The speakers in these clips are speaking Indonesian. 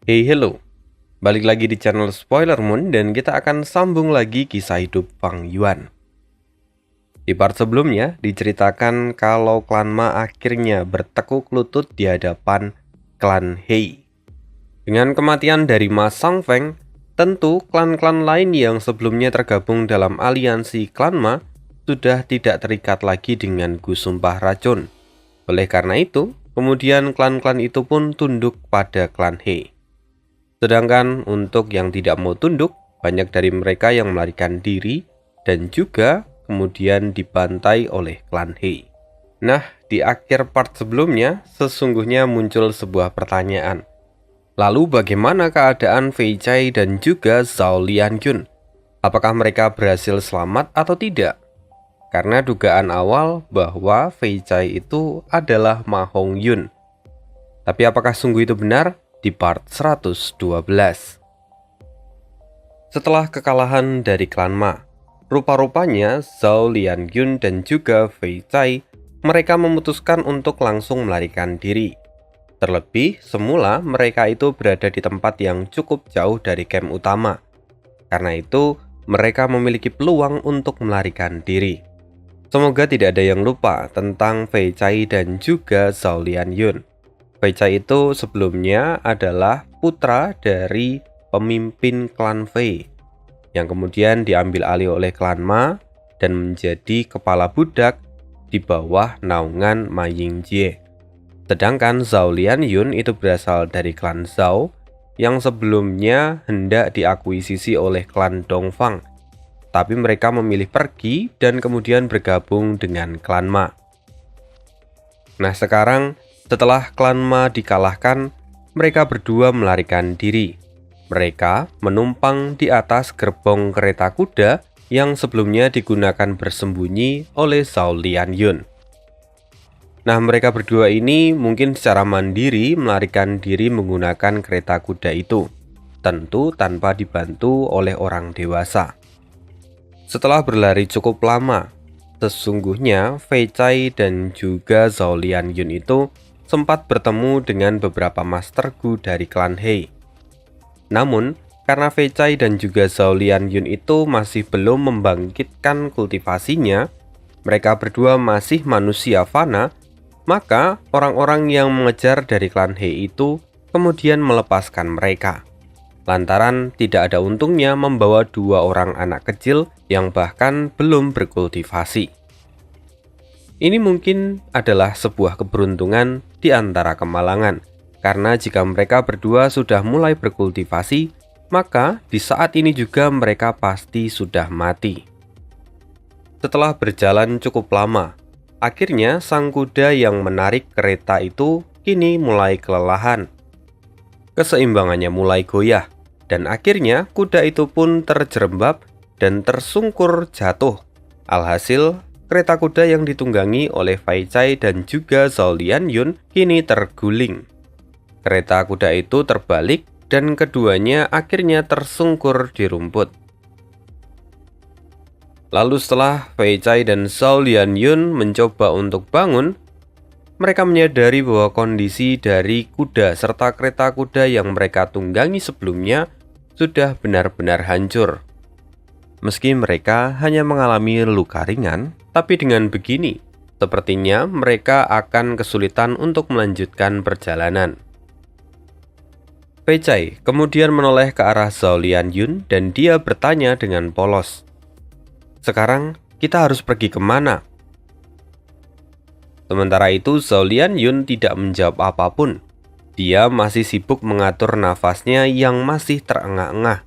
Hey hello, balik lagi di channel Spoiler Moon dan kita akan sambung lagi kisah hidup Fang Yuan. Di part sebelumnya diceritakan kalau klan Ma akhirnya bertekuk lutut di hadapan klan Hei. Dengan kematian dari Ma Sangfeng, tentu klan-klan lain yang sebelumnya tergabung dalam aliansi klan Ma sudah tidak terikat lagi dengan Gu Sumpah Racun. Oleh karena itu, kemudian klan-klan itu pun tunduk pada klan Hei. Sedangkan untuk yang tidak mau tunduk, banyak dari mereka yang melarikan diri dan juga kemudian dibantai oleh klan Hei. Nah, di akhir part sebelumnya, sesungguhnya muncul sebuah pertanyaan. Lalu bagaimana keadaan Fei Chai dan juga Zhao Lianyun? Apakah mereka berhasil selamat atau tidak? Karena dugaan awal bahwa Fei Chai itu adalah Ma Hongyun. Tapi apakah sungguh itu benar? Di part 112. Setelah kekalahan dari klan Ma, rupa-rupanya Zhao Lianyun dan juga Fei Chai mereka memutuskan untuk langsung melarikan diri. Terlebih, semula mereka itu berada di tempat yang cukup jauh dari camp utama. Karena itu, mereka memiliki peluang untuk melarikan diri. Semoga tidak ada yang lupa tentang Fei Chai dan juga Zhao Lianyun. Fei Chai itu sebelumnya adalah putra dari pemimpin klan Fei yang kemudian diambil alih oleh klan Ma dan menjadi kepala budak di bawah naungan Ma Yingjie. Sedangkan Zhao Lianyun itu berasal dari klan Zhao yang sebelumnya hendak diakuisisi oleh klan Dongfang, tapi mereka memilih pergi dan kemudian bergabung dengan klan Ma. Nah, sekarang setelah klan Ma dikalahkan, mereka berdua melarikan diri. Mereka menumpang di atas gerbong kereta kuda yang sebelumnya digunakan bersembunyi oleh Zhao Lianyun. Nah, mereka berdua ini mungkin secara mandiri melarikan diri menggunakan kereta kuda itu, tentu tanpa dibantu oleh orang dewasa. Setelah berlari cukup lama, sesungguhnya Fei Chai dan juga Zhao Lianyun itu sempat bertemu dengan beberapa Master Gu dari klan Hei. Namun, karena Fei Chai dan juga Zhao Lianyun itu masih belum membangkitkan kultivasinya, mereka berdua masih manusia fana, maka orang-orang yang mengejar dari klan Hei itu kemudian melepaskan mereka. Lantaran tidak ada untungnya membawa dua orang anak kecil yang bahkan belum berkultivasi. Ini mungkin adalah sebuah keberuntungan di antara kemalangan, karena jika mereka berdua sudah mulai berkultivasi, maka di saat ini juga mereka pasti sudah mati. Setelah berjalan cukup lama, akhirnya sang kuda yang menarik kereta itu kini mulai kelelahan. Keseimbangannya mulai goyah, dan akhirnya kuda itu pun terjerembab dan tersungkur jatuh. Alhasil, kereta kuda yang ditunggangi oleh Fei Chai dan juga Zhao Lianyun kini terguling. Kereta kuda itu terbalik dan keduanya akhirnya tersungkur di rumput. Lalu setelah Fei Chai dan Zhao Lianyun mencoba untuk bangun, mereka menyadari bahwa kondisi dari kuda serta kereta kuda yang mereka tunggangi sebelumnya sudah benar-benar hancur. Meski mereka hanya mengalami luka ringan, tapi dengan begini, sepertinya mereka akan kesulitan untuk melanjutkan perjalanan. Fei Chai kemudian menoleh ke arah Zhao Lianyun dan dia bertanya dengan polos, "Sekarang kita harus pergi kemana?" Sementara itu Zhao Lianyun tidak menjawab apapun. Dia masih sibuk mengatur nafasnya yang masih terengah-engah.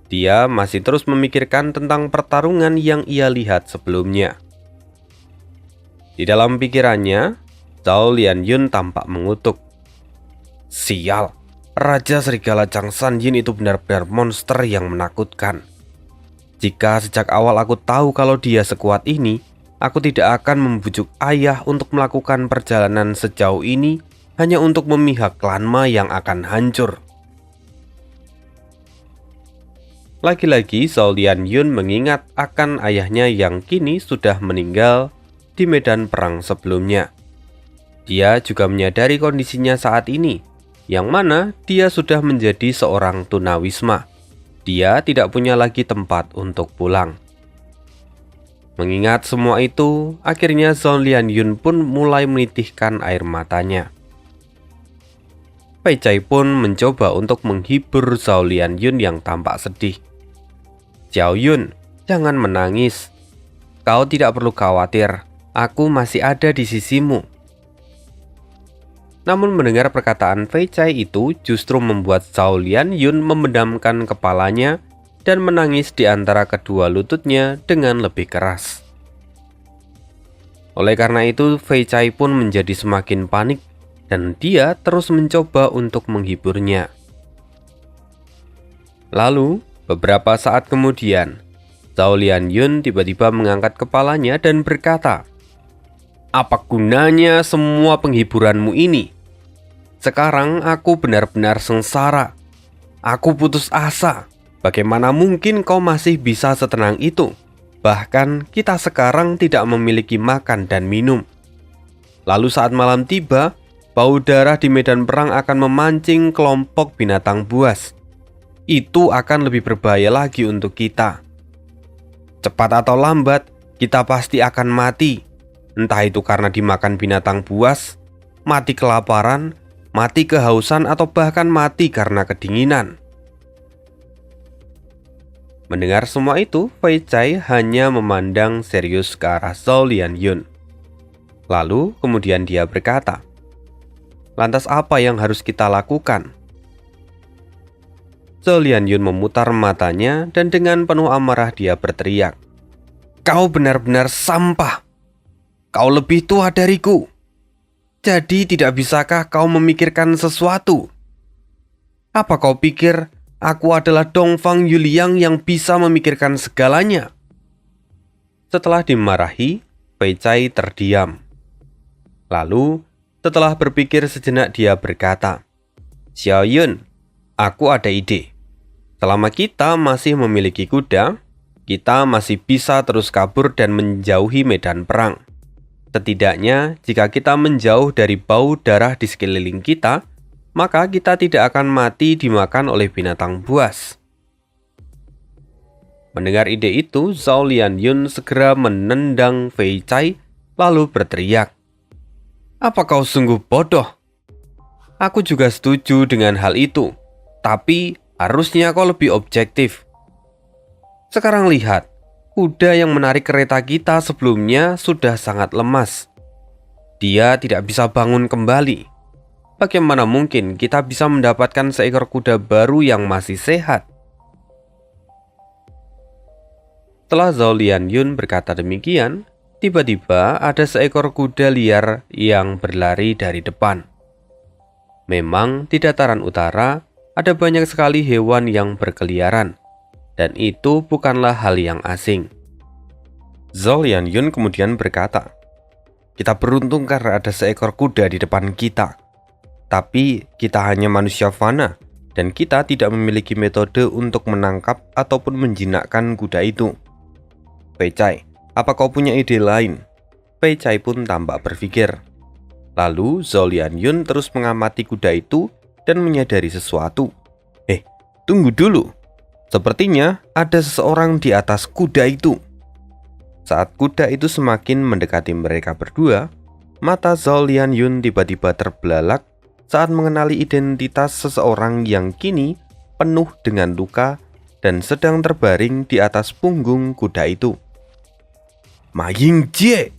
Dia masih terus memikirkan tentang pertarungan yang ia lihat sebelumnya. Di dalam pikirannya, Zhao Lianyun tampak mengutuk. "Sial, Raja Serigala Changsan Yin itu benar-benar monster yang menakutkan. Jika sejak awal aku tahu kalau dia sekuat ini, aku tidak akan membujuk ayah untuk melakukan perjalanan sejauh ini hanya untuk memihak klan Ma yang akan hancur." Lagi-lagi Zhao Lianyun mengingat akan ayahnya yang kini sudah meninggal di medan perang sebelumnya. Dia juga menyadari kondisinya saat ini. yang mana dia sudah menjadi seorang tunawisma. Dia tidak punya lagi tempat untuk pulang. Mengingat semua itu, akhirnya Zhao Lianyun pun mulai menitihkan air matanya. Fei Cai pun mencoba untuk menghibur Zhao Lianyun yang tampak sedih. "Xiao Yun, jangan menangis. Kau tidak perlu khawatir, aku masih ada di sisimu." Namun mendengar perkataan Fei Cai itu justru membuat Zhao Lianyun memendamkan kepalanya dan menangis di antara kedua lututnya dengan lebih keras. Oleh karena itu, Fei Cai pun menjadi semakin panik dan dia terus mencoba untuk menghiburnya. Lalu, beberapa saat kemudian, Zhao Lianyun tiba-tiba mengangkat kepalanya dan berkata, "Apa gunanya semua penghiburanmu ini? Sekarang aku benar-benar sengsara. Aku putus asa. Bagaimana mungkin kau masih bisa setenang itu? Bahkan kita sekarang tidak memiliki makan dan minum." Lalu saat malam tiba, bau darah di medan perang akan memancing kelompok binatang buas. Itu akan lebih berbahaya lagi untuk kita. Cepat atau lambat, kita pasti akan mati. Entah itu karena dimakan binatang buas, mati kelaparan, mati kehausan, atau bahkan mati karena kedinginan. Mendengar semua itu, Fei Cai hanya memandang serius ke arah Zhao Lianyun. Lalu kemudian dia berkata, "Lantas apa yang harus kita lakukan?" Zhao Lianyun memutar matanya dan dengan penuh amarah dia berteriak, "Kau benar-benar sampah! Kau lebih tua dariku. Jadi tidak bisakah kau memikirkan sesuatu? Apa kau pikir aku adalah Dongfang Yuliang yang bisa memikirkan segalanya?" Setelah dimarahi, Fei Cai terdiam. Lalu, setelah berpikir sejenak dia berkata, "Xiao Yun, aku ada ide. Selama kita masih memiliki kuda, kita masih bisa terus kabur dan menjauhi medan perang. Setidaknya, jika kita menjauh dari bau darah di sekeliling kita, maka kita tidak akan mati dimakan oleh binatang buas." Mendengar ide itu, Zhao Lianyun segera menendang Fei Cai lalu berteriak, "Apa kau sungguh bodoh? Aku juga setuju dengan hal itu, tapi harusnya kau lebih objektif. Sekarang lihat, kuda yang menarik kereta kita sebelumnya sudah sangat lemas. Dia tidak bisa bangun kembali. Bagaimana mungkin kita bisa mendapatkan seekor kuda baru yang masih sehat?" Setelah Zhao Lianyun berkata demikian, tiba-tiba ada seekor kuda liar yang berlari dari depan. Memang di dataran utara ada banyak sekali hewan yang berkeliaran, dan itu bukanlah hal yang asing. Zhao Lianyun kemudian berkata, "Kita beruntung karena ada seekor kuda di depan kita. Tapi kita hanya manusia fana, dan kita tidak memiliki metode untuk menangkap ataupun menjinakkan kuda itu. Fei Cai, apa kau punya ide lain?" Fei Cai pun tampak berpikir. Lalu Zhao Lianyun terus mengamati kuda itu dan menyadari sesuatu. Tunggu dulu. Sepertinya ada seseorang di atas kuda itu." Saat kuda itu semakin mendekati mereka berdua, mata Zhao Lianyun tiba-tiba terbelalak saat mengenali identitas seseorang yang kini penuh dengan luka dan sedang terbaring di atas punggung kuda itu. "Ma Yingjie!"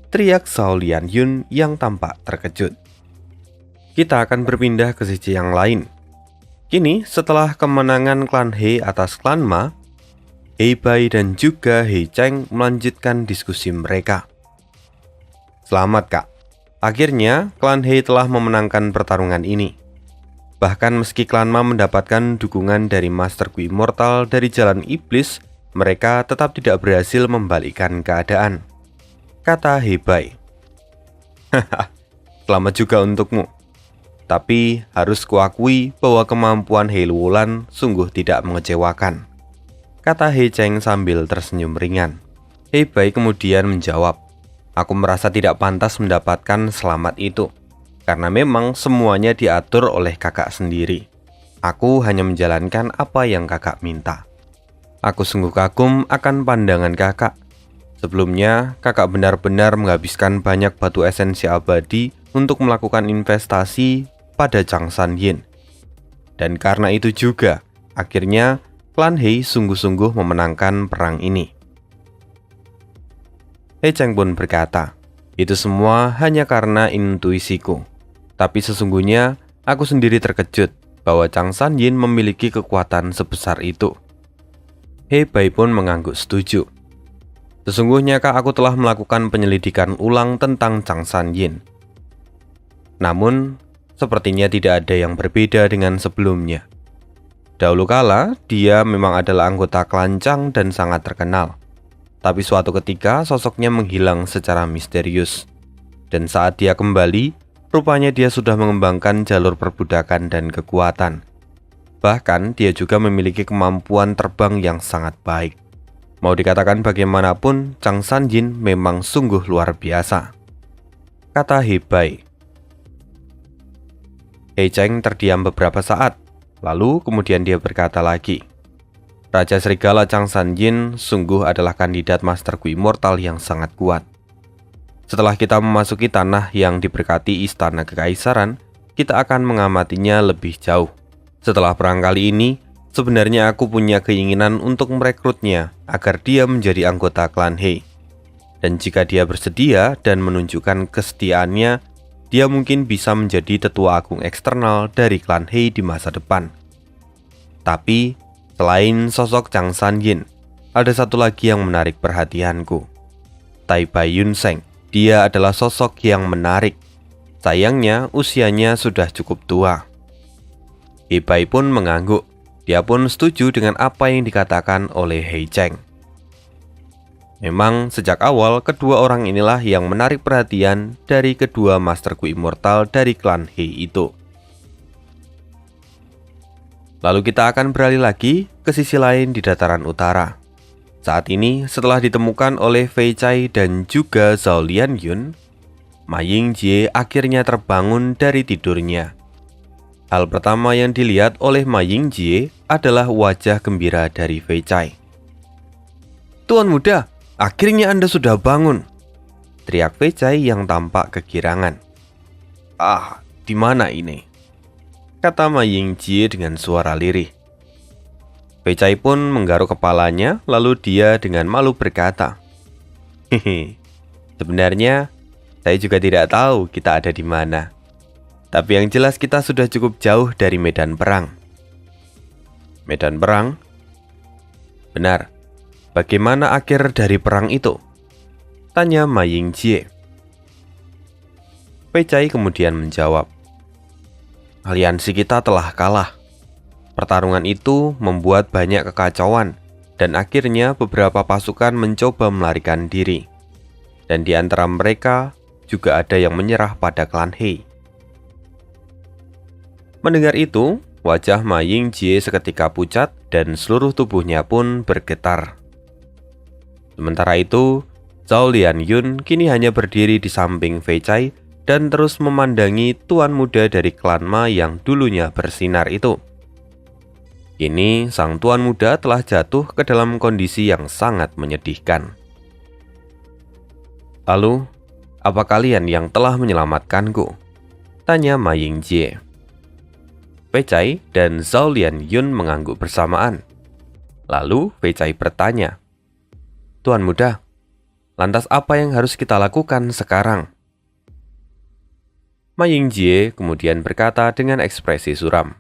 teriak Zhao Lianyun yang tampak terkejut. Kita akan berpindah ke sisi yang lain. Kini setelah kemenangan klan He atas klan Ma, He Bai dan juga He Cheng melanjutkan diskusi mereka. "Selamat Kak, akhirnya klan He telah memenangkan pertarungan ini. Bahkan meski klan Ma mendapatkan dukungan dari Master Gu Immortal dari Jalan Iblis, mereka tetap tidak berhasil membalikkan keadaan," kata He Bai. "Haha, selamat juga untukmu. Tapi harus kuakui bahwa kemampuan He Luolan sungguh tidak mengecewakan," kata He Cheng sambil tersenyum ringan. He Bai kemudian menjawab, "Aku merasa tidak pantas mendapatkan selamat itu. karena memang semuanya diatur oleh kakak sendiri. Aku hanya menjalankan apa yang kakak minta. Aku sungguh kagum akan pandangan kakak. Sebelumnya, kakak benar-benar menghabiskan banyak batu esensi abadi untuk melakukan investasi pada Changsan Yin. Dan karena itu juga, akhirnya klan He sungguh-sungguh memenangkan perang ini. He Cheng pun berkata, itu semua hanya karena intuisiku. Tapi sesungguhnya, aku sendiri terkejut bahwa Changsan Yin memiliki kekuatan sebesar itu. He Bai pun mengangguk setuju. Sesungguhnya aku telah melakukan penyelidikan ulang tentang Changsan Yin. Namun, sepertinya tidak ada yang berbeda dengan sebelumnya. Dahulu kala, dia memang adalah anggota klan Chang dan sangat terkenal. Tapi suatu ketika, sosoknya menghilang secara misterius. Dan saat dia kembali, rupanya dia sudah mengembangkan jalur perbudakan dan kekuatan. Bahkan, dia juga memiliki kemampuan terbang yang sangat baik. Mau dikatakan bagaimanapun, Changsan Yin memang sungguh luar biasa, kata He Bai. He Cheng terdiam beberapa saat, lalu kemudian dia berkata lagi, Raja Serigala Changsan Yin sungguh adalah kandidat Master Ku Immortal yang sangat kuat. Setelah kita memasuki tanah yang diberkati Istana Kekaisaran, kita akan mengamatinya lebih jauh. Setelah perang kali ini, sebenarnya aku punya keinginan untuk merekrutnya agar dia menjadi anggota klan He. Dan jika dia bersedia dan menunjukkan kesetiaannya, dia mungkin bisa menjadi tetua agung eksternal dari klan He di masa depan. Tapi, selain sosok Changsan Yin, ada satu lagi yang menarik perhatianku. Tai Bai Yun Seng, dia adalah sosok yang menarik. Sayangnya, usianya sudah cukup tua. He Bai pun mengangguk. Dia pun setuju dengan apa yang dikatakan oleh He Cheng. Memang sejak awal kedua orang inilah yang menarik perhatian dari kedua Master Ku Immortal dari klan He itu. Lalu kita akan beralih lagi ke sisi lain di dataran utara. Saat ini setelah ditemukan oleh Fei Cai dan juga Zhao Lianyun, Ma Yingjie akhirnya terbangun dari tidurnya. Hal pertama yang dilihat oleh Ma Yingjie adalah wajah gembira dari Fei Cai. Tuan muda, akhirnya Anda sudah bangun, teriak Fei Cai yang tampak kegirangan. Ah, di mana ini? Kata Ma Yingjie dengan suara lirih. Fei Cai pun menggaruk kepalanya, lalu dia dengan malu berkata, Hehe, sebenarnya saya juga tidak tahu kita ada di mana. Tapi yang jelas kita sudah cukup jauh dari medan perang. Medan perang? Benar. Bagaimana akhir dari perang itu? Tanya Ma Yingjie. Fei Cai kemudian menjawab, aliansi kita telah kalah. Pertarungan itu membuat banyak kekacauan, dan akhirnya beberapa pasukan mencoba melarikan diri. Dan di antara mereka juga ada yang menyerah pada klan He. Mendengar itu, wajah Ma Yingjie seketika pucat dan seluruh tubuhnya pun bergetar. Sementara itu, Zhao Lianyun kini hanya berdiri di samping Fei Cai dan terus memandangi tuan muda dari klan Ma yang dulunya bersinar itu. Kini, sang tuan muda telah jatuh ke dalam kondisi yang sangat menyedihkan. Lalu, apa kalian yang telah menyelamatkanku? Tanya Ma Yingjie. Fei Cai dan Zhao Lianyun mengangguk bersamaan. Lalu Fei Cai bertanya, Tuan muda, lantas apa yang harus kita lakukan sekarang? Ma Yingjie kemudian berkata dengan ekspresi suram,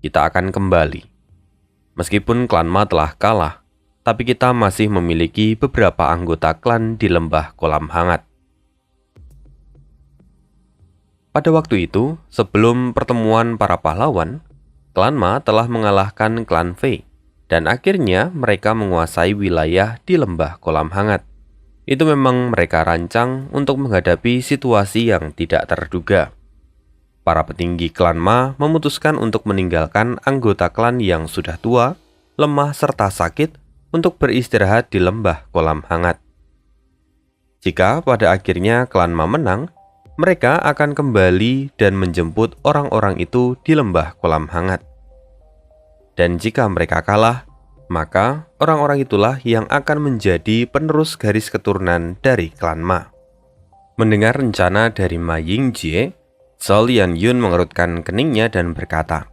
kita akan kembali. Meskipun klan Ma telah kalah, tapi kita masih memiliki beberapa anggota klan di lembah kolam hangat. Pada waktu itu, sebelum pertemuan para pahlawan, klan Ma telah mengalahkan klan Fei, dan akhirnya mereka menguasai wilayah di lembah kolam hangat. Itu memang mereka rancang untuk menghadapi situasi yang tidak terduga. Para petinggi klan Ma memutuskan untuk meninggalkan anggota klan yang sudah tua, lemah serta sakit untuk beristirahat di lembah kolam hangat. Jika pada akhirnya klan Ma menang, mereka akan kembali dan menjemput orang-orang itu di lembah kolam hangat. Dan jika mereka kalah, maka orang-orang itulah yang akan menjadi penerus garis keturunan dari klan Ma. Mendengar rencana dari Ma Yingjie, Zhao Lianyun mengerutkan keningnya dan berkata,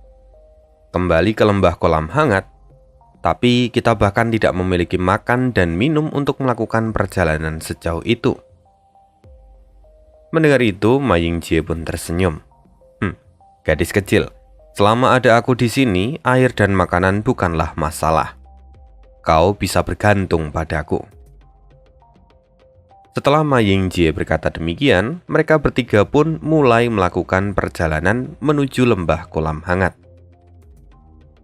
"Kembali ke lembah kolam hangat, tapi kita bahkan tidak memiliki makan dan minum untuk melakukan perjalanan sejauh itu." Mendengar itu, Ma Yingjie pun tersenyum. Gadis kecil, selama ada aku di sini, air dan makanan bukanlah masalah. Kau bisa bergantung padaku." Setelah Ma Yingjie berkata demikian, mereka bertiga pun mulai melakukan perjalanan menuju lembah kolam hangat.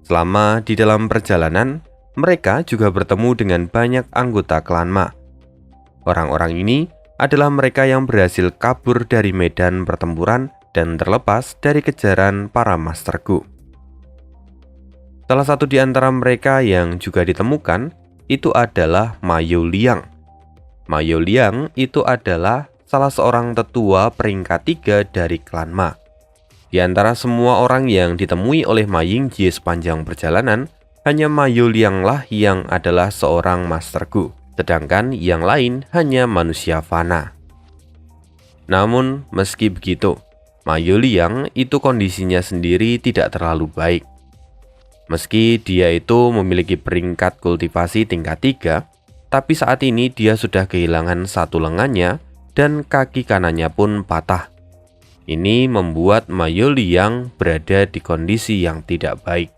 Selama di dalam perjalanan, mereka juga bertemu dengan banyak anggota klan Ma. Orang-orang ini adalah mereka yang berhasil kabur dari medan pertempuran dan terlepas dari kejaran para Master Gu. Salah satu di antara mereka yang juga ditemukan itu adalah Ma Youliang. Ma Youliang itu adalah salah seorang tetua peringkat 3 dari klan Ma. Di antara semua orang yang ditemui oleh Ma Yingjie sepanjang perjalanan, hanya Ma Youliang lah yang adalah seorang Master Gu, sedangkan yang lain hanya manusia fana. Namun, meski begitu, Ma Youliang itu kondisinya sendiri tidak terlalu baik. Meski dia itu memiliki peringkat kultivasi tingkat 3, tapi saat ini dia sudah kehilangan satu lengannya dan kaki kanannya pun patah. Ini membuat Ma Youliang berada di kondisi yang tidak baik.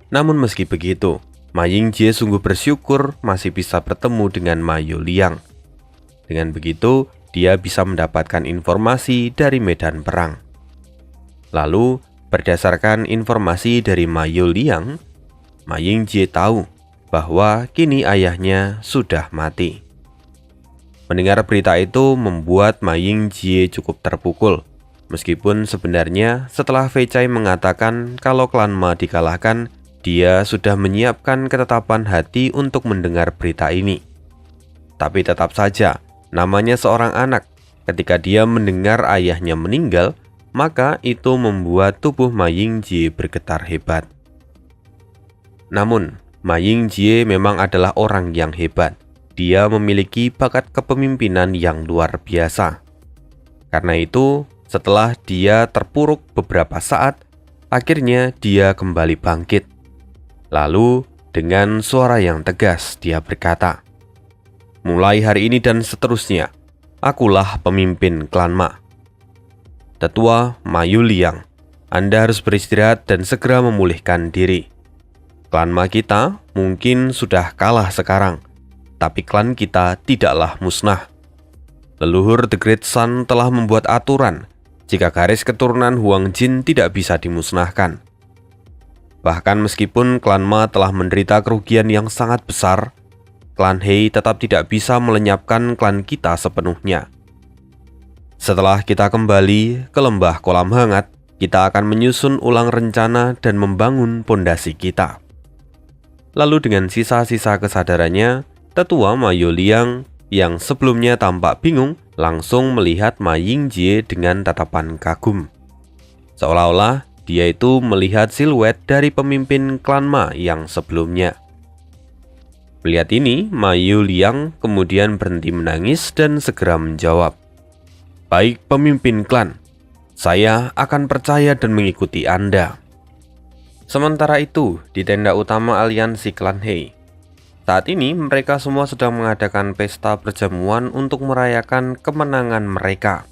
Namun meski begitu, Ma Yingjie sungguh bersyukur masih bisa bertemu dengan Ma Youliang. Dengan begitu, dia bisa mendapatkan informasi dari medan perang. Lalu, berdasarkan informasi dari Ma Youliang, Ma Yingjie tahu bahwa kini ayahnya sudah mati. Mendengar berita itu membuat Ma Yingjie cukup terpukul. Meskipun sebenarnya setelah Fei Cai mengatakan kalau klan Ma dikalahkan, dia sudah menyiapkan ketetapan hati untuk mendengar berita ini. Tapi tetap saja, namanya seorang anak. Ketika dia mendengar ayahnya meninggal, maka itu membuat tubuh Ma Yingjie bergetar hebat. Namun, Ma Yingjie memang adalah orang yang hebat. Dia memiliki bakat kepemimpinan yang luar biasa. Karena itu, setelah dia terpuruk beberapa saat, akhirnya dia kembali bangkit. Lalu, dengan suara yang tegas, dia berkata, "Mulai hari ini dan seterusnya, akulah pemimpin klan Ma. Tetua Ma Youliang, Anda harus beristirahat dan segera memulihkan diri. Klan Ma kita mungkin sudah kalah sekarang, tapi klan kita tidaklah musnah. Leluhur The Great Sun telah membuat aturan jika garis keturunan Huang Jin tidak bisa dimusnahkan. Bahkan meskipun klan Ma telah menderita kerugian yang sangat besar, klan Hei tetap tidak bisa melenyapkan klan kita sepenuhnya. Setelah kita kembali ke lembah kolam hangat, kita akan menyusun ulang rencana dan membangun pondasi kita." Lalu dengan sisa-sisa kesadarannya, tetua Ma Youliang yang sebelumnya tampak bingung langsung melihat Ma Yingjie dengan tatapan kagum. Seolah-olah dia itu melihat siluet dari pemimpin klan Ma yang sebelumnya. Melihat ini, Ma Youliang kemudian berhenti menangis dan segera menjawab, "Baik pemimpin klan, saya akan percaya dan mengikuti Anda." Sementara itu, di tenda utama aliansi klan Hei, saat ini mereka semua sedang mengadakan pesta perjamuan untuk merayakan kemenangan mereka.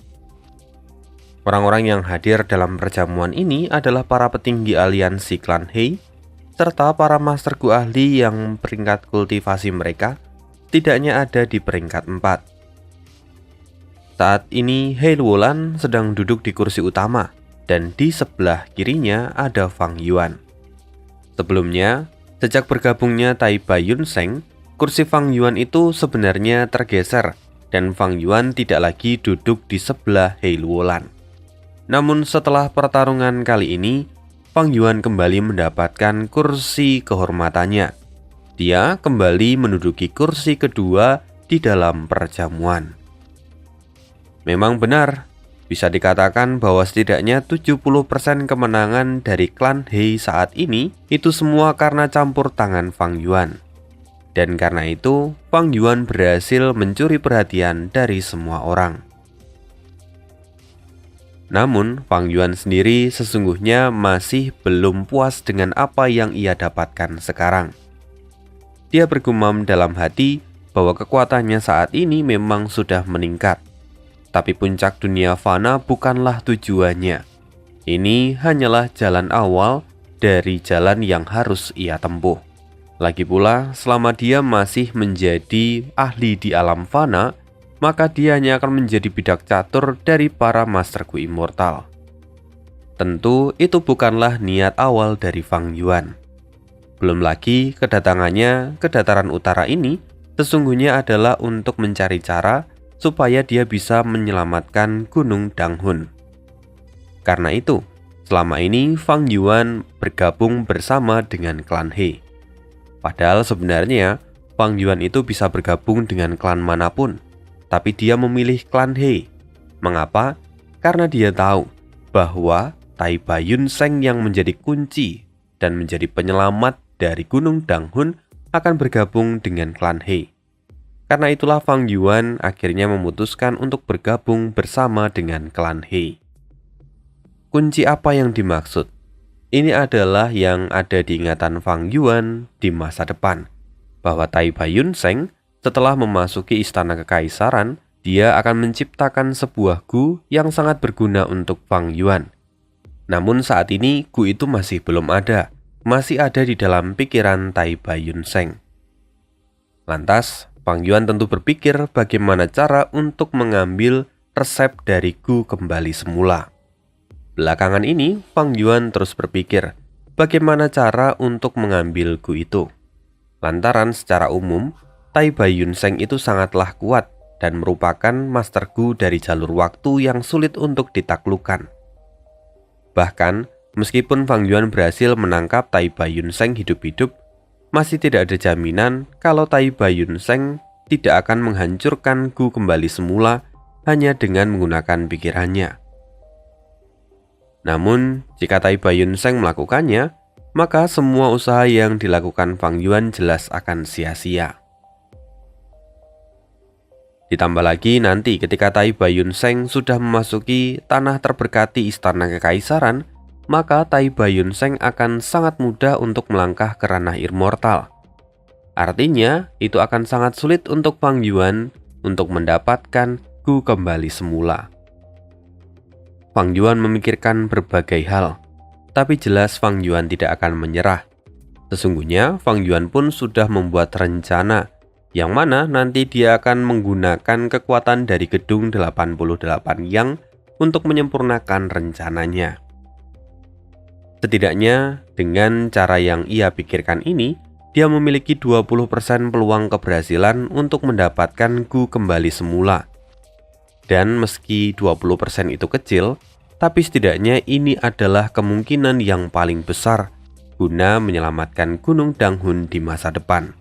Orang-orang yang hadir dalam perjamuan ini adalah para petinggi aliansi klan Hei, serta para Master Gu ahli yang peringkat kultivasi mereka tidaknya ada di peringkat 4. Saat ini Hei Luolan sedang duduk di kursi utama, dan di sebelah kirinya ada Fang Yuan. Sebelumnya, sejak bergabungnya Tai Bai Yun Seng, kursi Fang Yuan itu sebenarnya tergeser, dan Fang Yuan tidak lagi duduk di sebelah Hei Luolan. Namun setelah pertarungan kali ini, Fang Yuan kembali mendapatkan kursi kehormatannya. Dia kembali menduduki kursi kedua di dalam perjamuan. Memang benar, Bisa dikatakan bahwa setidaknya 70% kemenangan dari klan He saat ini itu semua karena campur tangan Fang Yuan. Dan karena itu, Fang Yuan berhasil mencuri perhatian dari semua orang. Namun, Fang Yuan sendiri sesungguhnya masih belum puas dengan apa yang ia dapatkan sekarang. Dia bergumam dalam hati bahwa kekuatannya saat ini memang sudah meningkat. Tapi puncak dunia fana bukanlah tujuannya. Ini hanyalah jalan awal dari jalan yang harus ia tempuh. Lagi pula, selama dia masih menjadi ahli di alam fana, maka dia hanya akan menjadi bidak catur dari para Master Gu Immortal. Tentu itu bukanlah niat awal dari Fang Yuan. Belum lagi kedatangannya ke dataran utara ini sesungguhnya adalah untuk mencari cara supaya dia bisa menyelamatkan Gunung Danghun. Karena itu, selama ini Fang Yuan bergabung bersama dengan klan He. Padahal sebenarnya Fang Yuan itu bisa bergabung dengan klan manapun, tapi dia memilih klan He. Mengapa? Karena dia tahu bahwa Tai Baiyun Seng yang menjadi kunci dan menjadi penyelamat dari Gunung Danghun akan bergabung dengan klan He. Karena itulah Fang Yuan akhirnya memutuskan untuk bergabung bersama dengan klan He. Kunci apa yang dimaksud? Ini adalah yang ada di ingatan Fang Yuan di masa depan, bahwa Tai Baiyun Seng setelah memasuki istana kekaisaran, dia akan menciptakan sebuah gu yang sangat berguna untuk Fang Yuan. Namun saat ini gu itu masih belum ada, masih ada di dalam pikiran Tai Baiyun Seng. Lantas, Fang Yuan tentu berpikir bagaimana cara untuk mengambil resep dari gu kembali semula. Belakangan ini, Fang Yuan terus berpikir bagaimana cara untuk mengambil gu itu. Lantaran secara umum, Tai Baiyun Seng itu sangatlah kuat dan merupakan master gu dari jalur waktu yang sulit untuk ditaklukkan. Bahkan, meskipun Fang Yuan berhasil menangkap Tai Baiyun Seng hidup-hidup, masih tidak ada jaminan kalau Tai Baiyun Seng tidak akan menghancurkan gu kembali semula hanya dengan menggunakan pikirannya. Namun, jika Tai Baiyun Seng melakukannya, maka semua usaha yang dilakukan Fang Yuan jelas akan sia-sia. Ditambah lagi nanti ketika Tai Baiyun Seng sudah memasuki tanah terberkati istana kekaisaran, maka Tai Baiyun Seng akan sangat mudah untuk melangkah ke ranah immortal. Artinya, itu akan sangat sulit untuk Fang Yuan untuk mendapatkan gu kembali semula. Fang Yuan memikirkan berbagai hal, tapi jelas Fang Yuan tidak akan menyerah. Sesungguhnya, Fang Yuan pun sudah membuat rencana, yang mana nanti dia akan menggunakan kekuatan dari gedung 88 Yang untuk menyempurnakan rencananya. Setidaknya, dengan cara yang ia pikirkan ini, dia memiliki 20% peluang keberhasilan untuk mendapatkan gu kembali semula. Dan meski 20% itu kecil, tapi setidaknya ini adalah kemungkinan yang paling besar guna menyelamatkan Gunung Danghun di masa depan.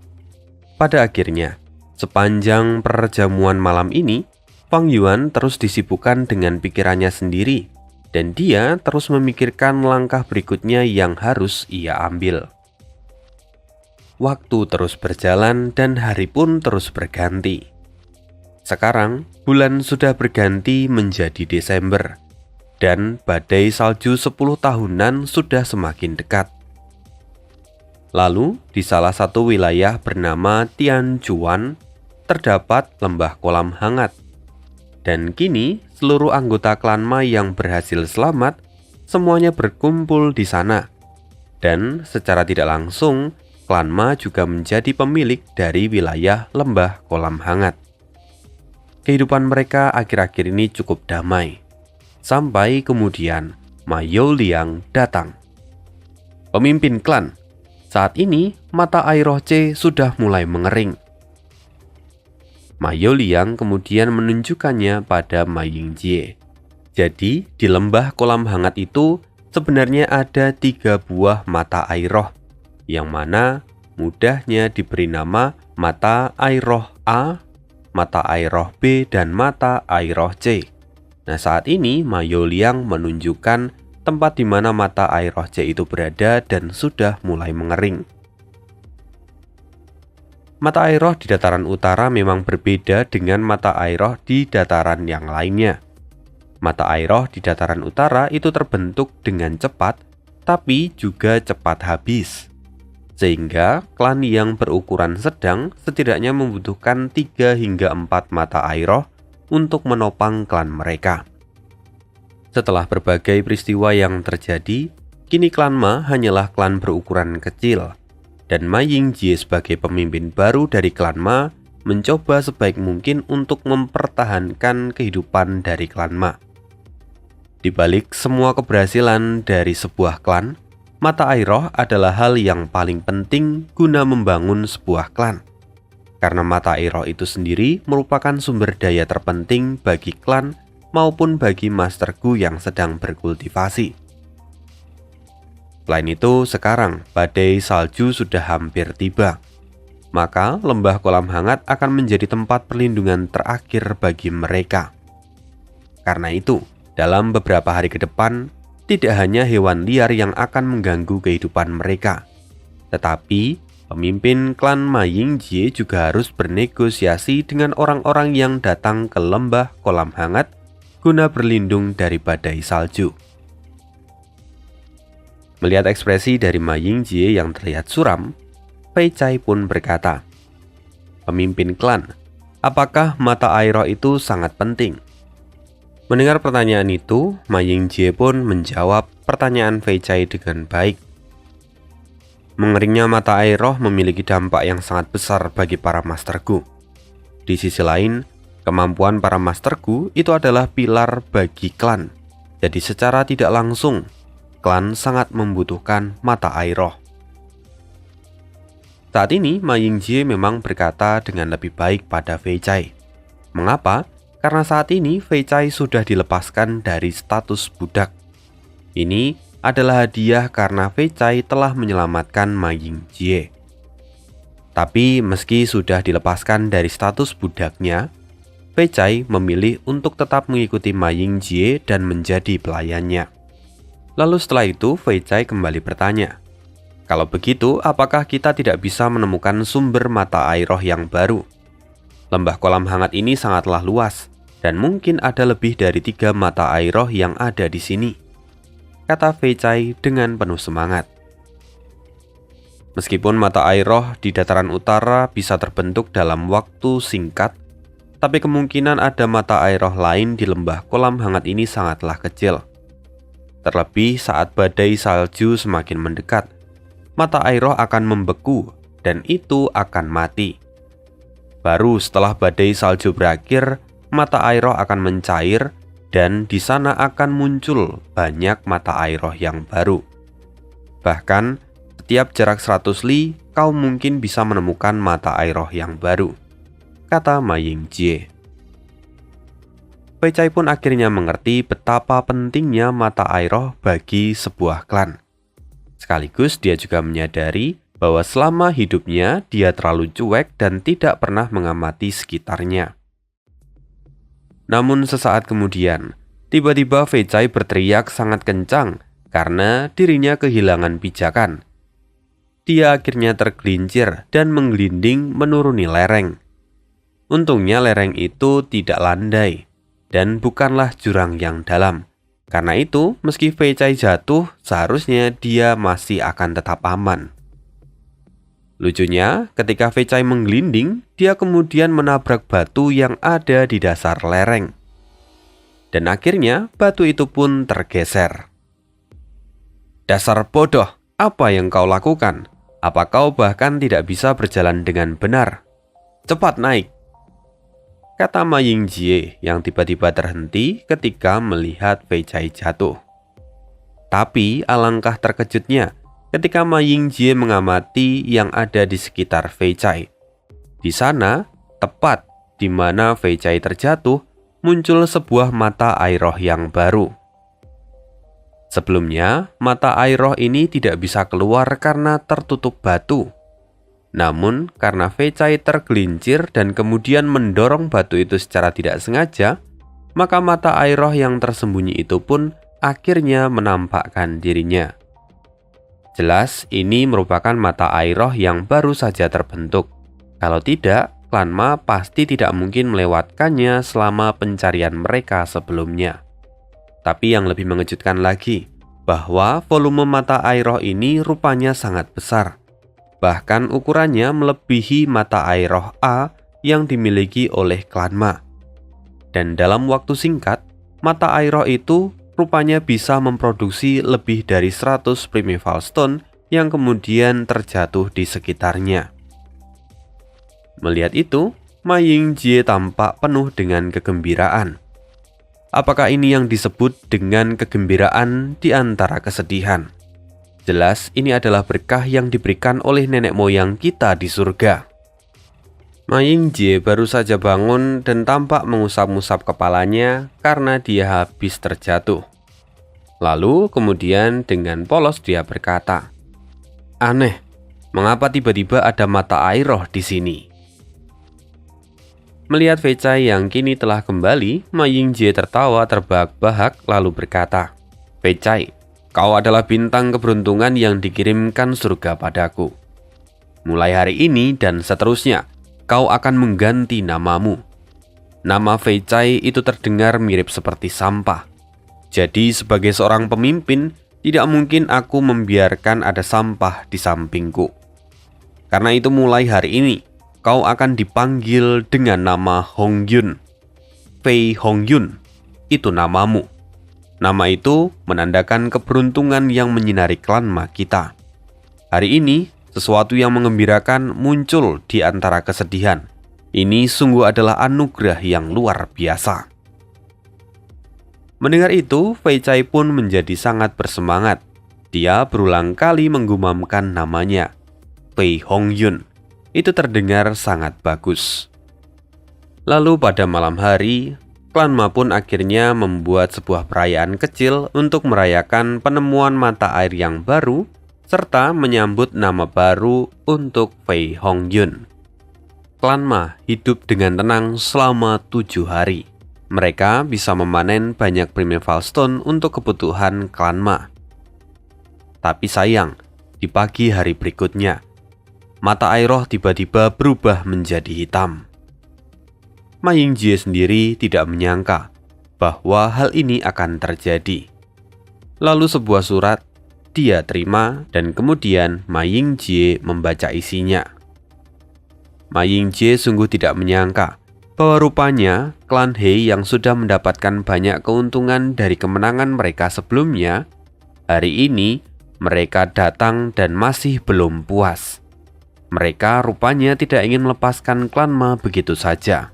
Pada akhirnya, sepanjang perjamuan malam ini, Fang Yuan terus disibukkan dengan pikirannya sendiri, dan dia terus memikirkan langkah berikutnya yang harus ia ambil. Waktu terus berjalan dan hari pun terus berganti. Sekarang, bulan sudah berganti menjadi Desember, dan badai salju 10 tahunan sudah semakin dekat. Lalu, di salah satu wilayah bernama Tianjuan, terdapat lembah kolam hangat. Dan kini, seluruh anggota klan Ma yang berhasil selamat, semuanya berkumpul di sana. Dan secara tidak langsung, klan Ma juga menjadi pemilik dari wilayah lembah kolam hangat. Kehidupan mereka akhir-akhir ini cukup damai. Sampai kemudian Ma Youliang datang. Pemimpin klan, saat ini mata air roh C sudah mulai mengering. Ma Youliang kemudian menunjukkannya pada Ma Yingjie. Jadi di lembah kolam hangat itu sebenarnya ada 3 buah mata air roh, yang mana mudahnya diberi nama mata air roh A, mata air roh B, dan mata air roh C. Nah, saat ini Ma Youliang menunjukkan tempat di mana mata air roh Jie itu berada dan sudah mulai mengering. Mata air roh di dataran utara memang berbeda dengan mata air roh di dataran yang lainnya. Mata air roh di dataran utara itu terbentuk dengan cepat, tapi juga cepat habis. Sehingga klan yang berukuran sedang setidaknya membutuhkan 3 hingga 4 mata air roh untuk menopang klan mereka. Setelah berbagai peristiwa yang terjadi, kini klan Ma hanyalah klan berukuran kecil, dan Ma Yingjie sebagai pemimpin baru dari klan Ma mencoba sebaik mungkin untuk mempertahankan kehidupan dari klan Ma. Di balik semua keberhasilan dari sebuah klan, mata air roh adalah hal yang paling penting guna membangun sebuah klan. Karena mata air roh itu sendiri merupakan sumber daya terpenting bagi klan maupun bagi Master Gu yang sedang berkultivasi. Selain itu, sekarang badai salju sudah hampir tiba. Maka lembah kolam hangat akan menjadi tempat perlindungan terakhir bagi mereka. Karena itu, dalam beberapa hari ke depan, tidak hanya hewan liar yang akan mengganggu kehidupan mereka, tetapi pemimpin klan Ma Yingjie juga harus bernegosiasi dengan orang-orang yang datang ke lembah kolam hangat guna berlindung dari badai salju. Melihat ekspresi dari Ma Yingjie yang terlihat suram, Fei Cai pun berkata, "Pemimpin klan, apakah mata air roh itu sangat penting?" Mendengar pertanyaan itu, Ma Yingjie pun menjawab pertanyaan Fei Cai dengan baik. Mengeringnya mata air roh memiliki dampak yang sangat besar bagi para Master Gu. Di sisi lain, kemampuan para Master Gu itu adalah pilar bagi klan. Jadi secara tidak langsung, klan sangat membutuhkan mata air roh. Saat ini, Ma Yingjie memang berkata dengan lebih baik pada Fei Cai. Mengapa? Karena saat ini Fei Cai sudah dilepaskan dari status budak. Ini adalah hadiah karena Fei Cai telah menyelamatkan Ma Yingjie. Tapi meski sudah dilepaskan dari status budaknya, Fei Cai memilih untuk tetap mengikuti Ma Yingjie dan menjadi pelayannya. Lalu setelah itu Fei Cai kembali bertanya, "Kalau begitu, apakah kita tidak bisa menemukan sumber mata air roh yang baru? Lembah kolam hangat ini sangatlah luas, dan mungkin ada lebih dari 3 mata air roh yang ada di sini," kata Fei Cai dengan penuh semangat. Meskipun mata air roh di dataran utara bisa terbentuk dalam waktu singkat, tapi kemungkinan ada mata air roh lain di lembah kolam hangat ini sangatlah kecil. Terlebih saat badai salju semakin mendekat, mata air roh akan membeku dan itu akan mati. Baru setelah badai salju berakhir, mata air roh akan mencair dan di sana akan muncul banyak mata air roh yang baru. Bahkan, setiap jarak 100 li, kau mungkin bisa menemukan mata air roh yang baru, kata Ma Yingjie. Fei Cai pun akhirnya mengerti betapa pentingnya mata air roh bagi sebuah klan. Sekaligus dia juga menyadari bahwa selama hidupnya dia terlalu cuek dan tidak pernah mengamati sekitarnya. Namun sesaat kemudian, tiba-tiba Fei Cai berteriak sangat kencang karena dirinya kehilangan pijakan. Dia akhirnya tergelincir dan menggelinding menuruni lereng. Untungnya lereng itu tidak landai dan bukanlah jurang yang dalam. Karena itu, meski Fei Cai jatuh, seharusnya dia masih akan tetap aman. Lucunya, ketika Fei Cai menggelinding, dia kemudian menabrak batu yang ada di dasar lereng. Dan akhirnya, batu itu pun tergeser. "Dasar bodoh, apa yang kau lakukan? Apa kau bahkan tidak bisa berjalan dengan benar? Cepat naik," kata Ma Yingjie yang tiba-tiba terhenti ketika melihat Fei Cai jatuh. Tapi alangkah terkejutnya ketika Ma Yingjie mengamati yang ada di sekitar Fei Cai. Di sana, tepat di mana Fei Cai terjatuh, muncul sebuah mata air roh yang baru. Sebelumnya, mata air roh ini tidak bisa keluar karena tertutup batu. Namun, karena Fei Cai tergelincir dan kemudian mendorong batu itu secara tidak sengaja, maka mata Airoh yang tersembunyi itu pun akhirnya menampakkan dirinya. Jelas ini merupakan mata Airoh yang baru saja terbentuk. Kalau tidak, klan Ma pasti tidak mungkin melewatkannya selama pencarian mereka sebelumnya. Tapi yang lebih mengejutkan lagi, bahwa volume mata Airoh ini rupanya sangat besar. Bahkan ukurannya melebihi mata Airoh A yang dimiliki oleh klan Ma. Dan dalam waktu singkat, mata Airoh itu rupanya bisa memproduksi lebih dari 100 Primeval Stone yang kemudian terjatuh di sekitarnya. Melihat itu, Ma Yingjie tampak penuh dengan kegembiraan. Apakah ini yang disebut dengan kegembiraan di antara kesedihan? Jelas ini adalah berkah yang diberikan oleh nenek moyang kita di surga. Ma Yingjie baru saja bangun dan tampak mengusap-ngusap kepalanya karena dia habis terjatuh. Lalu kemudian dengan polos dia berkata, "Aneh, mengapa tiba-tiba ada mata Airoh di sini?" Melihat Fei Cai yang kini telah kembali, Ma Yingjie tertawa terbahak-bahak lalu berkata, "Fei Cai, kau adalah bintang keberuntungan yang dikirimkan surga padaku. Mulai hari ini dan seterusnya, kau akan mengganti namamu." Nama Fei Cai itu terdengar mirip seperti sampah. Jadi sebagai seorang pemimpin, tidak mungkin aku membiarkan ada sampah di sampingku. Karena itu mulai hari ini, kau akan dipanggil dengan nama Hongyun. Fei Hongyun, itu namamu. Nama itu menandakan keberuntungan yang menyinari klan Ma kita. Hari ini, sesuatu yang mengembirakan muncul di antara kesedihan. Ini sungguh adalah anugerah yang luar biasa. Mendengar itu, Fei Cai pun menjadi sangat bersemangat. Dia berulang kali menggumamkan namanya, Fei Hongyun. Itu terdengar sangat bagus. Lalu pada malam hari, klan Ma pun akhirnya membuat sebuah perayaan kecil untuk merayakan penemuan mata air yang baru, serta menyambut nama baru untuk Fei Hongyun. Klan Ma hidup dengan tenang selama 7 hari. Mereka bisa memanen banyak Primeval Stone untuk kebutuhan klan Ma. Tapi sayang, di pagi hari berikutnya, mata Airoh tiba-tiba berubah menjadi hitam. Ma Yingjie sendiri tidak menyangka bahwa hal ini akan terjadi. Lalu sebuah surat dia terima dan kemudian Ma Yingjie membaca isinya. Ma Yingjie sungguh tidak menyangka bahwa rupanya klan He yang sudah mendapatkan banyak keuntungan dari kemenangan mereka sebelumnya, hari ini mereka datang dan masih belum puas. Mereka rupanya tidak ingin melepaskan klan Ma begitu saja.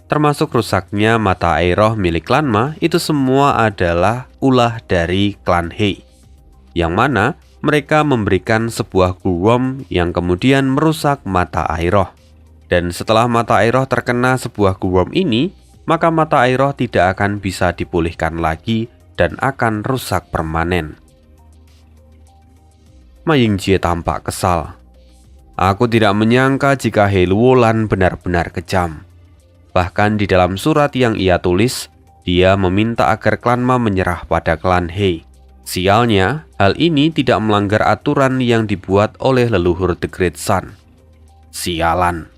Termasuk rusaknya mata Airoh milik klan Ma, itu semua adalah ulah dari klan He, yang mana mereka memberikan sebuah gulworm yang kemudian merusak mata Airoh. Dan setelah mata Airoh terkena sebuah gulworm ini, maka mata Airoh tidak akan bisa dipulihkan lagi dan akan rusak permanen. Ma Yingjie tampak kesal. Aku tidak menyangka jika He Luolan benar-benar kejam. Bahkan di dalam surat yang ia tulis, dia meminta agar klan Ma menyerah pada klan He. Sialnya, hal ini tidak melanggar aturan yang dibuat oleh leluhur The Great Sun. Sialan.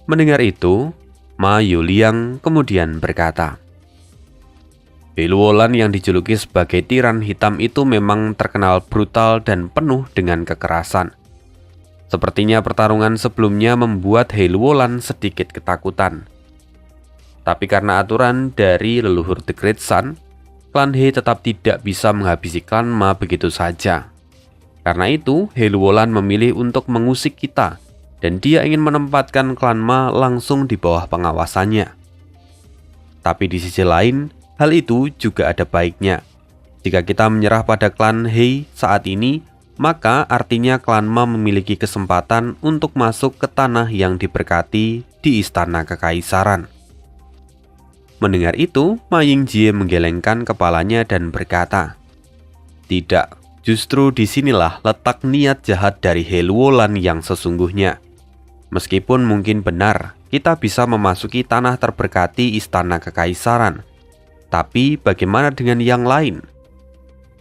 Mendengar itu, Ma Yuliang kemudian berkata, He Luolan yang dijuluki sebagai tiran hitam itu memang terkenal brutal dan penuh dengan kekerasan. Sepertinya pertarungan sebelumnya membuat He Luolan sedikit ketakutan. Tapi karena aturan dari leluhur The Great Sun, klan He tetap tidak bisa menghabisi klan Ma begitu saja. Karena itu, He Luolan memilih untuk mengusik kita, dan dia ingin menempatkan klan Ma langsung di bawah pengawasannya. Tapi di sisi lain, hal itu juga ada baiknya. Jika kita menyerah pada klan He saat ini, maka artinya klan Ma memiliki kesempatan untuk masuk ke tanah yang diberkati di istana kekaisaran. Mendengar itu, Ma Yingjie menggelengkan kepalanya dan berkata, Tidak, justru disinilah letak niat jahat dari He Luolan yang sesungguhnya. Meskipun mungkin benar kita bisa memasuki tanah terberkati istana kekaisaran. Tapi bagaimana dengan yang lain?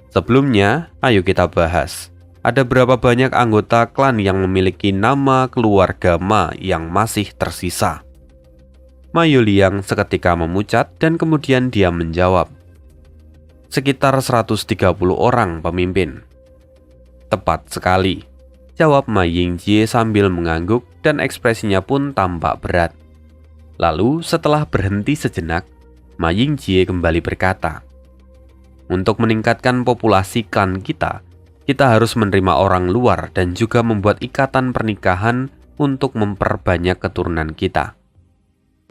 Sebelumnya, ayo kita bahas. Ada berapa banyak anggota klan yang memiliki nama keluarga Ma yang masih tersisa? Ma Yuliang seketika memucat dan kemudian dia menjawab. Sekitar 130 orang pemimpin. Tepat sekali, jawab Ma Yingjie sambil mengangguk dan ekspresinya pun tampak berat. Lalu setelah berhenti sejenak, Ma Yingjie kembali berkata, untuk meningkatkan populasi klan kita harus menerima orang luar dan juga membuat ikatan pernikahan untuk memperbanyak keturunan kita.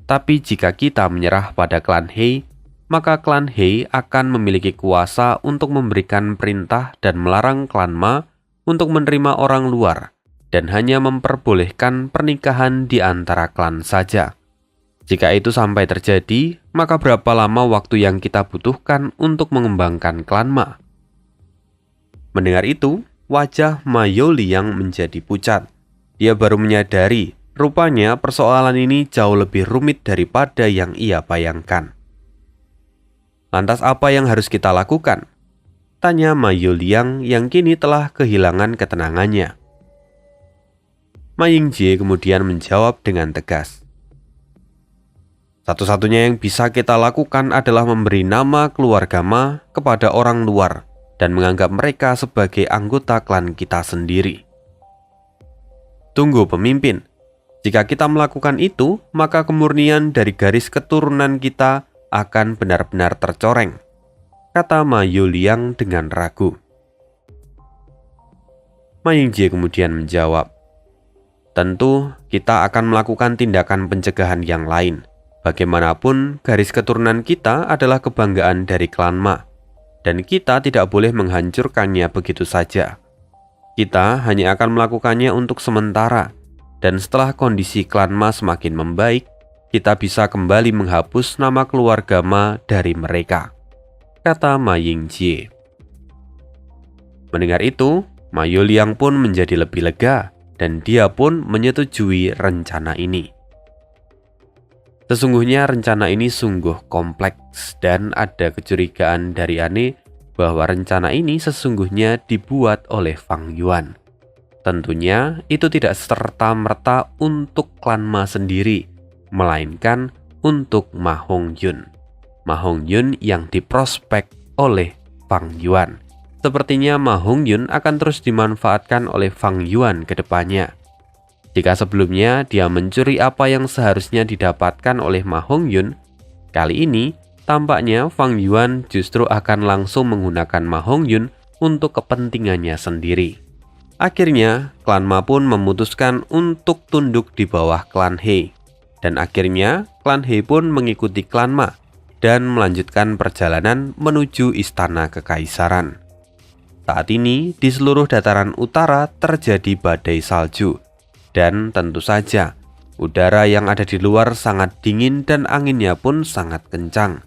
Tapi jika kita menyerah pada klan He, maka klan He akan memiliki kuasa untuk memberikan perintah dan melarang klan Ma untuk menerima orang luar dan hanya memperbolehkan pernikahan di antara klan saja. Jika itu sampai terjadi, maka berapa lama waktu yang kita butuhkan untuk mengembangkan klan Ma? Mendengar itu, wajah Ma Yuliang menjadi pucat. Dia baru menyadari, rupanya persoalan ini jauh lebih rumit daripada yang ia bayangkan. Lantas apa yang harus kita lakukan? Tanya Ma Yuliang yang kini telah kehilangan ketenangannya. Ma Yingjie kemudian menjawab dengan tegas. Satu-satunya yang bisa kita lakukan adalah memberi nama keluarga Ma kepada orang luar dan menganggap mereka sebagai anggota klan kita sendiri. Tunggu pemimpin, jika kita melakukan itu, maka kemurnian dari garis keturunan kita akan benar-benar tercoreng, kata Ma Yuliang dengan ragu. Ma Yingjie kemudian menjawab, tentu kita akan melakukan tindakan pencegahan yang lain. Bagaimanapun, garis keturunan kita adalah kebanggaan dari klan Ma, dan kita tidak boleh menghancurkannya begitu saja. Kita hanya akan melakukannya untuk sementara, dan setelah kondisi klan Ma semakin membaik, kita bisa kembali menghapus nama keluarga Ma dari mereka, kata Ma Yingjie. Mendengar itu, Ma Yuliang pun menjadi lebih lega, dan dia pun menyetujui rencana ini. Sesungguhnya rencana ini sungguh kompleks dan ada kecurigaan dari Ane bahwa rencana ini sesungguhnya dibuat oleh Fang Yuan. Tentunya itu tidak serta-merta untuk klan Ma sendiri, melainkan untuk Ma Hongyun. Ma Hongyun yang diprospek oleh Fang Yuan. Sepertinya Ma Hongyun akan terus dimanfaatkan oleh Fang Yuan ke depannya. Jika sebelumnya dia mencuri apa yang seharusnya didapatkan oleh Ma Hongyun, kali ini tampaknya Fang Yuan justru akan langsung menggunakan Ma Hongyun untuk kepentingannya sendiri. Akhirnya, klan Ma pun memutuskan untuk tunduk di bawah klan He. Dan akhirnya, klan He pun mengikuti klan Ma dan melanjutkan perjalanan menuju istana kekaisaran. Saat ini, di seluruh dataran utara terjadi badai salju. Dan tentu saja, udara yang ada di luar sangat dingin dan anginnya pun sangat kencang.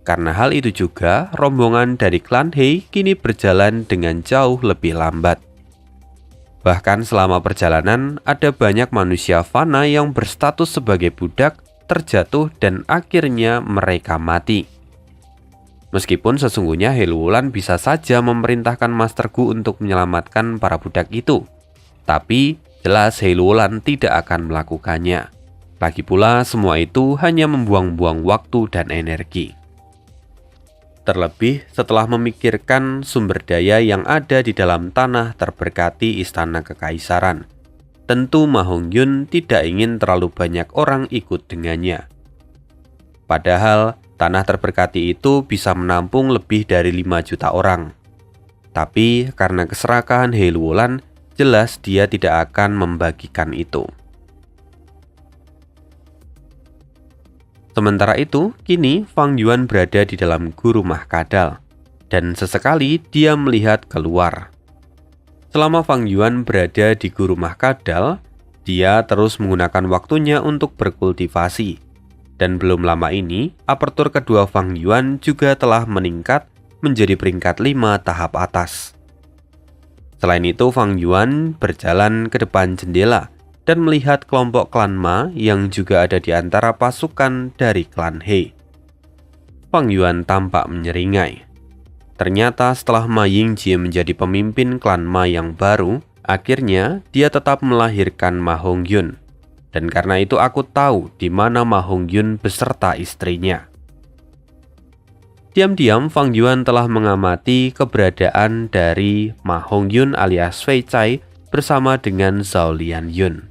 Karena hal itu juga, rombongan dari klan He kini berjalan dengan jauh lebih lambat. Bahkan selama perjalanan, ada banyak manusia fana yang berstatus sebagai budak, terjatuh dan akhirnya mereka mati. Meskipun sesungguhnya He Luolan bisa saja memerintahkan Master Gu untuk menyelamatkan para budak itu. Tapi jelas He Luolan tidak akan melakukannya. Lagi pula semua itu hanya membuang-buang waktu dan energi. Terlebih setelah memikirkan sumber daya yang ada di dalam tanah terberkati istana kekaisaran. Tentu Ma Hongyun tidak ingin terlalu banyak orang ikut dengannya. Padahal tanah terberkati itu bisa menampung lebih dari 5 juta orang. Tapi karena keserakahan He Luolan, jelas dia tidak akan membagikan itu. Sementara itu, kini Fang Yuan berada di dalam Guru Mahkadal, dan sesekali dia melihat keluar. Selama Fang Yuan berada di Guru Mahkadal, dia terus menggunakan waktunya untuk berkultivasi. Dan belum lama ini, apertur kedua Fang Yuan juga telah meningkat menjadi peringkat 5 tahap atas. Selain itu, Fang Yuan berjalan ke depan jendela dan melihat kelompok klan Ma yang juga ada di antara pasukan dari klan He. Fang Yuan tampak menyeringai. Ternyata setelah Ma Yingjie menjadi pemimpin klan Ma yang baru, akhirnya dia tetap melahirkan Ma Hongyun. Dan karena itu aku tahu di mana Ma Hongyun beserta istrinya. Diam-diam Fang Yuan telah mengamati keberadaan dari Ma Hongyun alias Fei Cai bersama dengan Zhao Lianyun.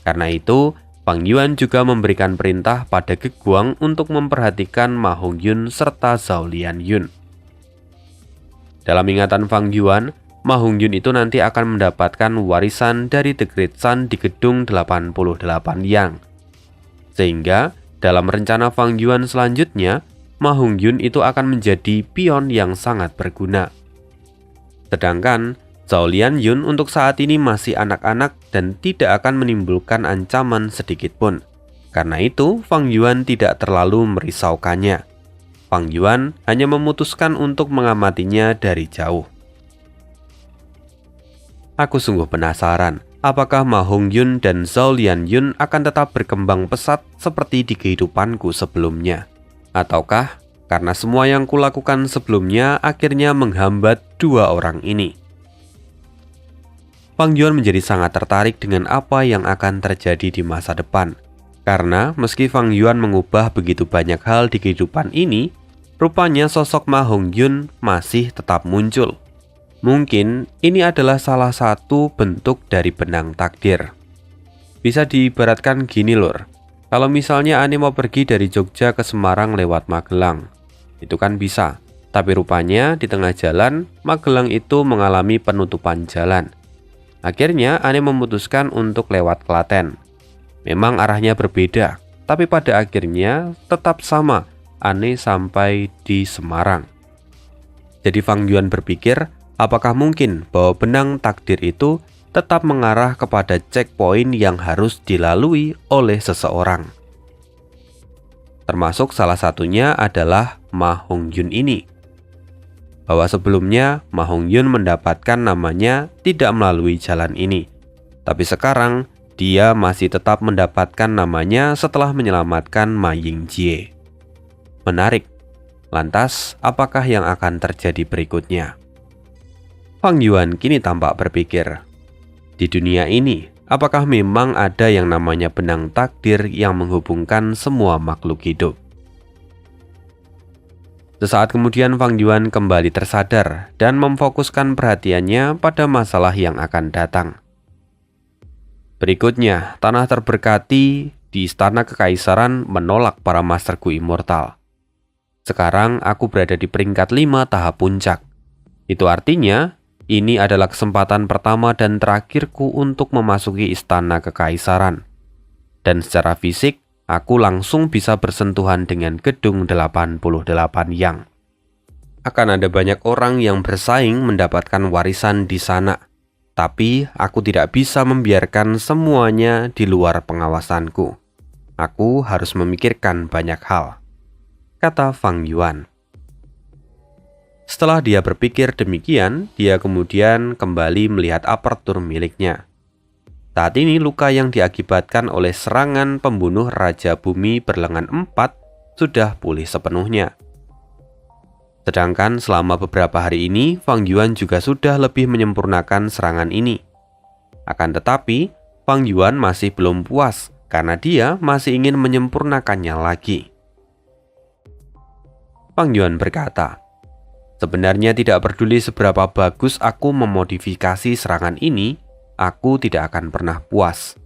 Karena itu, Fang Yuan juga memberikan perintah pada Ge Guang untuk memperhatikan Ma Hongyun serta Zhao Lianyun. Dalam ingatan Fang Yuan, Ma Hongyun itu nanti akan mendapatkan warisan dari The Great Sun di gedung 88 Yang. Sehingga, dalam rencana Fang Yuan selanjutnya, Ma Hongyun itu akan menjadi pion yang sangat berguna. Sedangkan, Zhao Lianyun untuk saat ini masih anak-anak dan tidak akan menimbulkan ancaman sedikit pun. Karena itu, Fang Yuan tidak terlalu merisaukannya. Fang Yuan hanya memutuskan untuk mengamatinya dari jauh. Aku sungguh penasaran, apakah Ma Hongyun dan Zhao Lianyun akan tetap berkembang pesat seperti di kehidupanku sebelumnya? Ataukah karena semua yang kulakukan sebelumnya akhirnya menghambat dua orang ini? Fang Yuan menjadi sangat tertarik dengan apa yang akan terjadi di masa depan. Karena meski Fang Yuan mengubah begitu banyak hal di kehidupan ini, rupanya sosok Ma Hongyun masih tetap muncul. Mungkin ini adalah salah satu bentuk dari benang takdir. Bisa diibaratkan gini lur, kalau misalnya Ane mau pergi dari Jogja ke Semarang lewat Magelang, itu kan bisa. Tapi rupanya di tengah jalan, Magelang itu mengalami penutupan jalan. Akhirnya Ane memutuskan untuk lewat Klaten. Memang arahnya berbeda, tapi pada akhirnya tetap sama, Ane sampai di Semarang. Jadi Fang Yuan berpikir, apakah mungkin bahwa benang takdir itu tetap mengarah kepada checkpoint yang harus dilalui oleh seseorang? Termasuk salah satunya adalah Ma Hongyun ini. Bahwa sebelumnya Ma Hongyun mendapatkan namanya tidak melalui jalan ini. Tapi sekarang dia masih tetap mendapatkan namanya setelah menyelamatkan Ma Yingjie. Menarik. Lantas, apakah yang akan terjadi berikutnya? Fang Yuan kini tampak berpikir, di dunia ini, apakah memang ada yang namanya benang takdir yang menghubungkan semua makhluk hidup? Sesaat kemudian Fang Yuan kembali tersadar dan memfokuskan perhatiannya pada masalah yang akan datang. Berikutnya, tanah terberkati di Istana Kekaisaran menolak para masterku immortal. Sekarang aku berada di peringkat 5 tahap puncak. Itu artinya, ini adalah kesempatan pertama dan terakhirku untuk memasuki Istana Kekaisaran. Dan secara fisik, aku langsung bisa bersentuhan dengan gedung 88 Yang. Akan ada banyak orang yang bersaing mendapatkan warisan di sana. Tapi aku tidak bisa membiarkan semuanya di luar pengawasanku. Aku harus memikirkan banyak hal, kata Fang Yuan. Setelah dia berpikir demikian, dia kemudian kembali melihat apertur miliknya. Saat ini luka yang diakibatkan oleh serangan pembunuh Raja Bumi berlengan 4 sudah pulih sepenuhnya. Sedangkan selama beberapa hari ini, Fang Yuan juga sudah lebih menyempurnakan serangan ini. Akan tetapi, Fang Yuan masih belum puas karena dia masih ingin menyempurnakannya lagi. Fang Yuan berkata, sebenarnya tidak peduli seberapa bagus aku memodifikasi serangan ini, aku tidak akan pernah puas.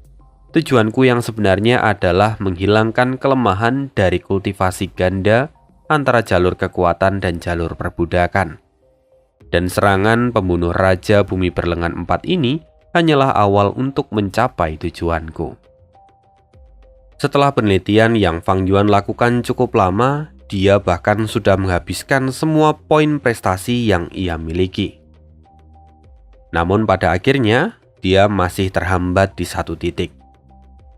Tujuanku yang sebenarnya adalah menghilangkan kelemahan dari kultivasi ganda antara jalur kekuatan dan jalur perbudakan. Dan serangan pembunuh Raja Bumi berlengan 4 ini hanyalah awal untuk mencapai tujuanku. Setelah penelitian yang Fang Yuan lakukan cukup lama, dia bahkan sudah menghabiskan semua poin prestasi yang ia miliki. Namun pada akhirnya, dia masih terhambat di satu titik.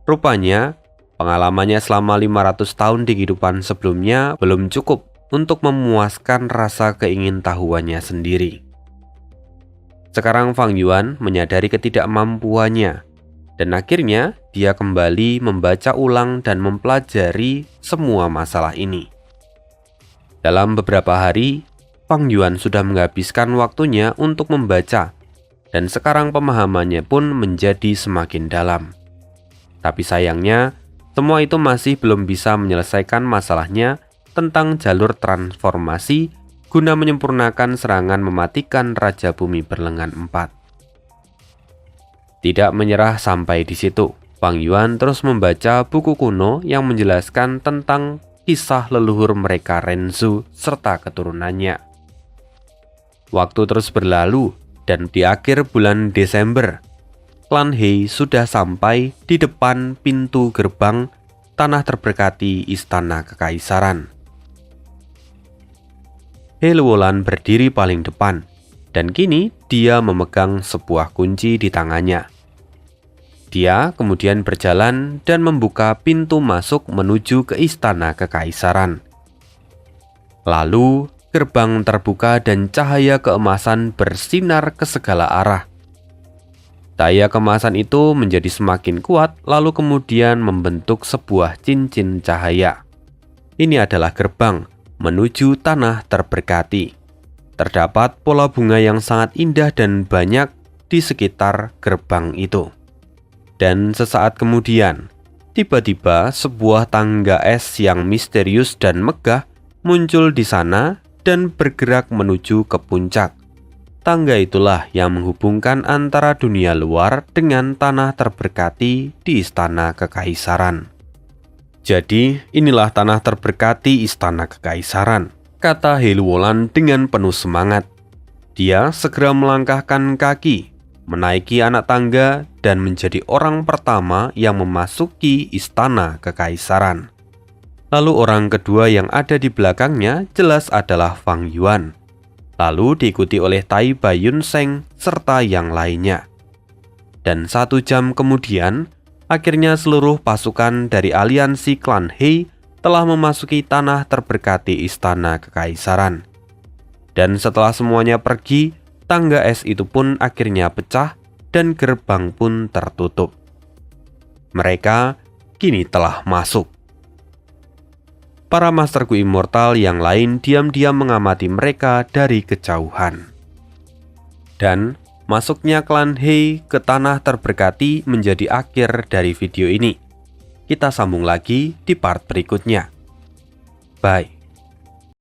Rupanya, pengalamannya selama 500 tahun di kehidupan sebelumnya belum cukup untuk memuaskan rasa keingintahuannya sendiri. Sekarang Fang Yuan menyadari ketidakmampuannya. Dan akhirnya dia kembali membaca ulang dan mempelajari semua masalah ini. Dalam beberapa hari, Fang Yuan sudah menghabiskan waktunya untuk membaca, dan sekarang pemahamannya pun menjadi semakin dalam. Tapi sayangnya, semua itu masih belum bisa menyelesaikan masalahnya tentang jalur transformasi guna menyempurnakan serangan mematikan Raja Bumi Berlengan 4. Tidak menyerah sampai di situ, Fang Yuan terus membaca buku kuno yang menjelaskan tentang kisah leluhur mereka Renzu serta keturunannya. Waktu terus berlalu, dan di akhir bulan Desember, klan He sudah sampai di depan pintu gerbang tanah terberkati Istana Kekaisaran. He Luolan berdiri paling depan, dan kini dia memegang sebuah kunci di tangannya. Dia kemudian berjalan dan membuka pintu masuk menuju ke Istana Kekaisaran. Lalu, gerbang terbuka dan cahaya keemasan bersinar ke segala arah. Cahaya keemasan itu menjadi semakin kuat, lalu kemudian membentuk sebuah cincin cahaya. Ini adalah gerbang menuju tanah terberkati. Terdapat pola bunga yang sangat indah dan banyak di sekitar gerbang itu. Dan sesaat kemudian, tiba-tiba sebuah tangga es yang misterius dan megah muncul di sana dan bergerak menuju ke puncak. Tangga itulah yang menghubungkan antara dunia luar dengan tanah terberkati di Istana Kekaisaran. Jadi, inilah tanah terberkati Istana Kekaisaran, kata He Luolan dengan penuh semangat. Dia segera melangkahkan kaki, menaiki anak tangga, dan menjadi orang pertama yang memasuki Istana Kekaisaran. Lalu orang kedua yang ada di belakangnya jelas adalah Fang Yuan. Lalu diikuti oleh Tai Baiyun Seng serta yang lainnya. Dan 1 jam kemudian, akhirnya seluruh pasukan dari aliansi klan He telah memasuki tanah terberkati Istana Kekaisaran. Dan setelah semuanya pergi, tangga es itu pun akhirnya pecah dan gerbang pun tertutup. Mereka kini telah masuk. Para masterku immortal yang lain diam-diam mengamati mereka dari kejauhan. Dan masuknya klan He ke tanah terberkati menjadi akhir dari video ini. Kita sambung lagi di part berikutnya. Bye.